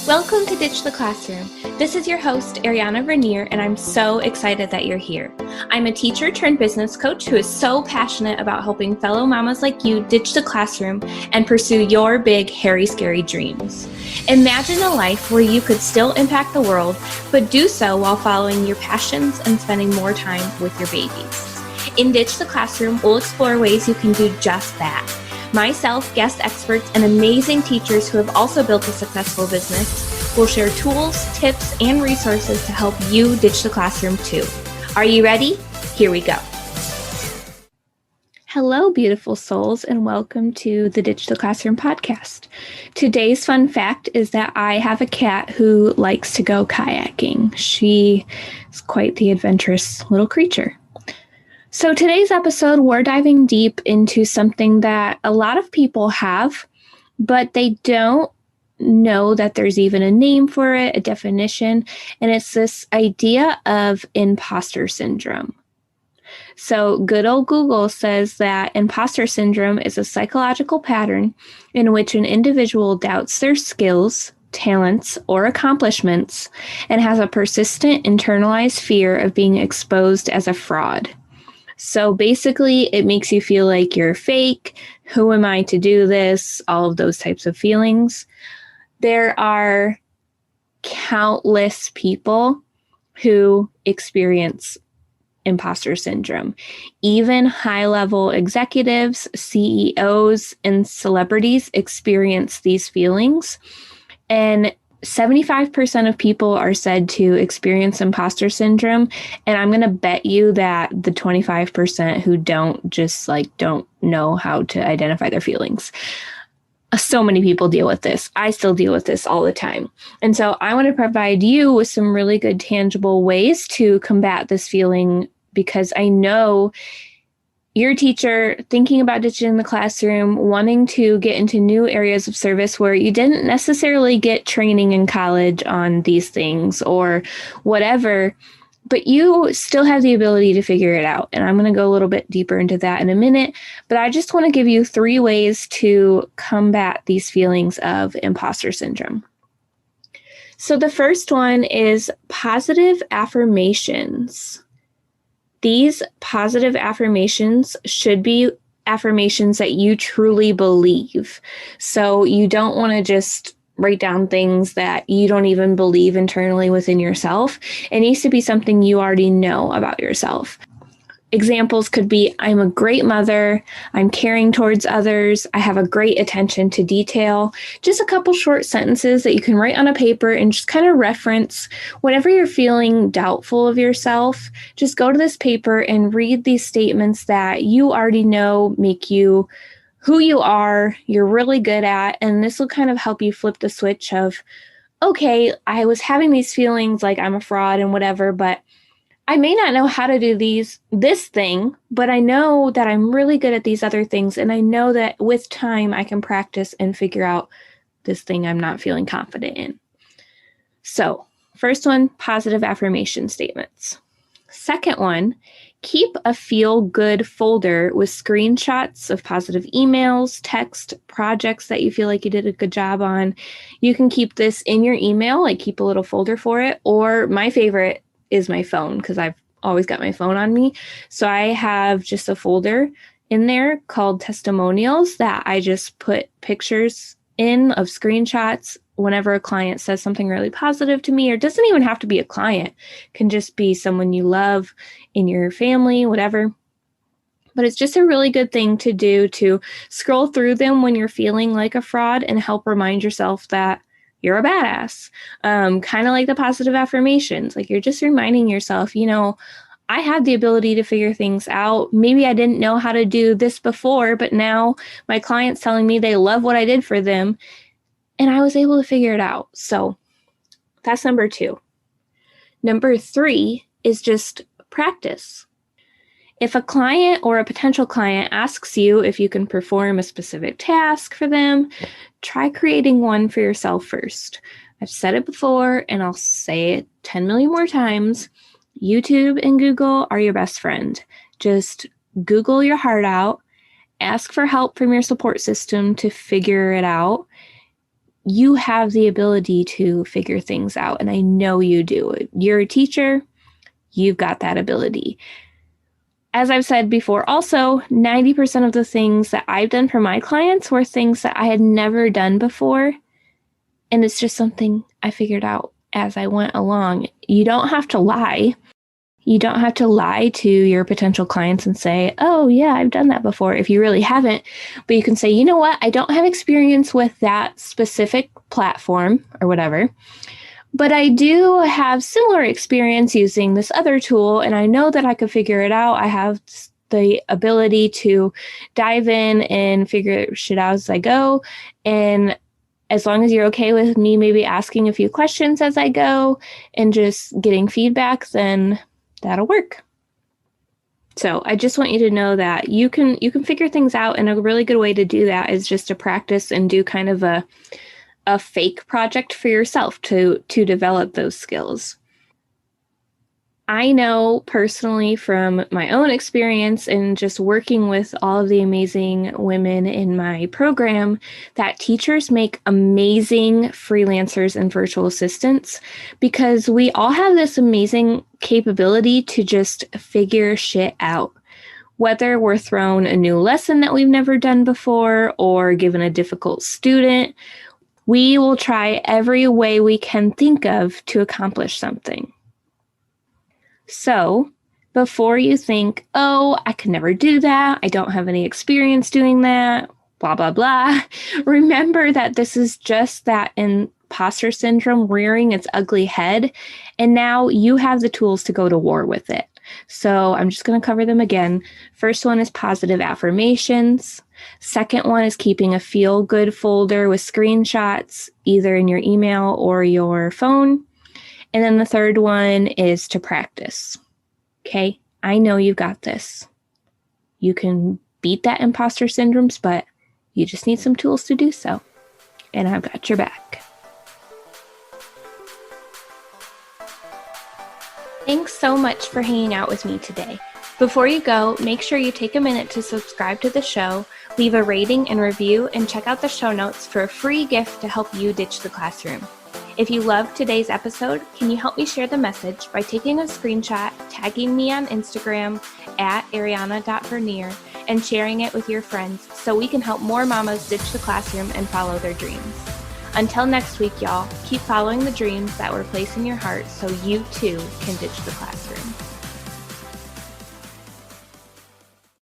Welcome to Ditch the Classroom. This is your host, Ariana Vernier, and I'm so excited that you're here. I'm a teacher turned business coach who is so passionate about helping fellow mamas like you ditch the classroom and pursue your big, hairy, scary dreams. Imagine a life where you could still impact the world, but do so while following your passions and spending more time with your babies. In Ditch the Classroom, we'll explore ways you can do just that. Myself, guest experts, and amazing teachers who have also built a successful business will share tools, tips, and resources to help you ditch the classroom too. Are you ready? Here we go. Hello, beautiful souls, and welcome to the Ditch the Classroom podcast. Today's fun fact is that I have a cat who likes to go kayaking. She is quite the adventurous little creature. So today's episode, we're diving deep into something that a lot of people have, but they don't know that there's even a name for it, a definition, and it's this idea of imposter syndrome. So good old Google says that imposter syndrome is a psychological pattern in which an individual doubts their skills, talents, or accomplishments and has a persistent internalized fear of being exposed as a fraud. So basically, it makes you feel like you're fake. Who am I to do this? All of those types of feelings. There are countless people who experience imposter syndrome. Even high-level executives, CEOs, and celebrities experience these feelings. And 75% of people are said to experience imposter syndrome. And I'm going to bet you that the 25% who don't know how to identify their feelings. So many people deal with this. I still deal with this all the time. And so I want to provide you with some really good tangible ways to combat this feeling, because I know you're a teacher thinking about ditching the classroom, wanting to get into new areas of service where you didn't necessarily get training in college on these things or whatever, but you still have the ability to figure it out. And I'm going to go a little bit deeper into that in a minute, but I just want to give you 3 ways to combat these feelings of imposter syndrome. So the first one is positive affirmations. These positive affirmations should be affirmations that you truly believe. So you don't want to just write down things that you don't even believe internally within yourself. It needs to be something you already know about yourself. Examples could be, I'm a great mother, I'm caring towards others, I have a great attention to detail. Just a couple short sentences that you can write on a paper and just kind of reference whenever you're feeling doubtful of yourself. Just go to this paper and read these statements that you already know make you who you are, you're really good at, and this will kind of help you flip the switch of, okay, I was having these feelings like I'm a fraud and whatever, but I may not know how to do this thing, but I know that I'm really good at these other things. And I know that with time, I can practice and figure out this thing I'm not feeling confident in. So first one, positive affirmation statements. Second one, keep a feel-good folder with screenshots of positive emails, text, projects that you feel like you did a good job on. You can keep this in your email, like keep a little folder for it. Or my favorite is my phone, because I've always got my phone on me. So I have just a folder in there called testimonials that I just put pictures in of screenshots whenever a client says something really positive to me, or it doesn't even have to be a client. It can just be someone you love in your family, whatever. But it's just a really good thing to do to scroll through them when you're feeling like a fraud and help remind yourself that you're a badass. Kind of like the positive affirmations. Like you're just reminding yourself, I have the ability to figure things out. Maybe I didn't know how to do this before, but now my client's telling me they love what I did for them, and I was able to figure it out. So that's number 2. Number 3 is just practice. If a client or a potential client asks you if you can perform a specific task for them, try creating one for yourself first. I've said it before, and I'll say it 10 million more times. YouTube and Google are your best friend. Just Google your heart out, ask for help from your support system to figure it out. you have the ability to figure things out, and I know you do. You're a teacher, you've got that ability. As I've said before, also, 90% of the things that I've done for my clients were things that I had never done before, and it's just something I figured out as I went along. You don't have to lie. You don't have to lie to your potential clients and say, oh, yeah, I've done that before, if you really haven't. But you can say, you know what? I don't have experience with that specific platform or whatever, but I do have similar experience using this other tool, and I know that I could figure it out. I have the ability to dive in and figure shit out as I go. And as long as you're okay with me maybe asking a few questions as I go and just getting feedback, then that'll work. So I just want you to know that you can figure things out, and a really good way to do that is just to practice and do kind of a fake project for yourself to develop those skills. I know personally from my own experience and just working with all of the amazing women in my program that teachers make amazing freelancers and virtual assistants, because we all have this amazing capability to just figure shit out. Whether we're thrown a new lesson that we've never done before or given a difficult student, we will try every way we can think of to accomplish something. So before you think, oh, I could never do that, I don't have any experience doing that, blah, blah, blah, remember that this is just that imposter syndrome rearing its ugly head, and now you have the tools to go to war with it. So I'm just going to cover them again. First one is positive affirmations. Second one is keeping a feel-good folder with screenshots, either in your email or your phone. And then the third one is to practice. Okay, I know you've got this. You can beat that imposter syndrome, but you just need some tools to do so. And I've got your back. Thanks so much for hanging out with me today. Before you go, make sure you take a minute to subscribe to the show, leave a rating and review, and check out the show notes for a free gift to help you ditch the classroom. If you loved today's episode, can you help me share the message by taking a screenshot, tagging me on Instagram @ariana.vernier, and sharing it with your friends so we can help more mamas ditch the classroom and follow their dreams. Until next week, y'all, keep following the dreams that were placed in your heart so you too can ditch the classroom.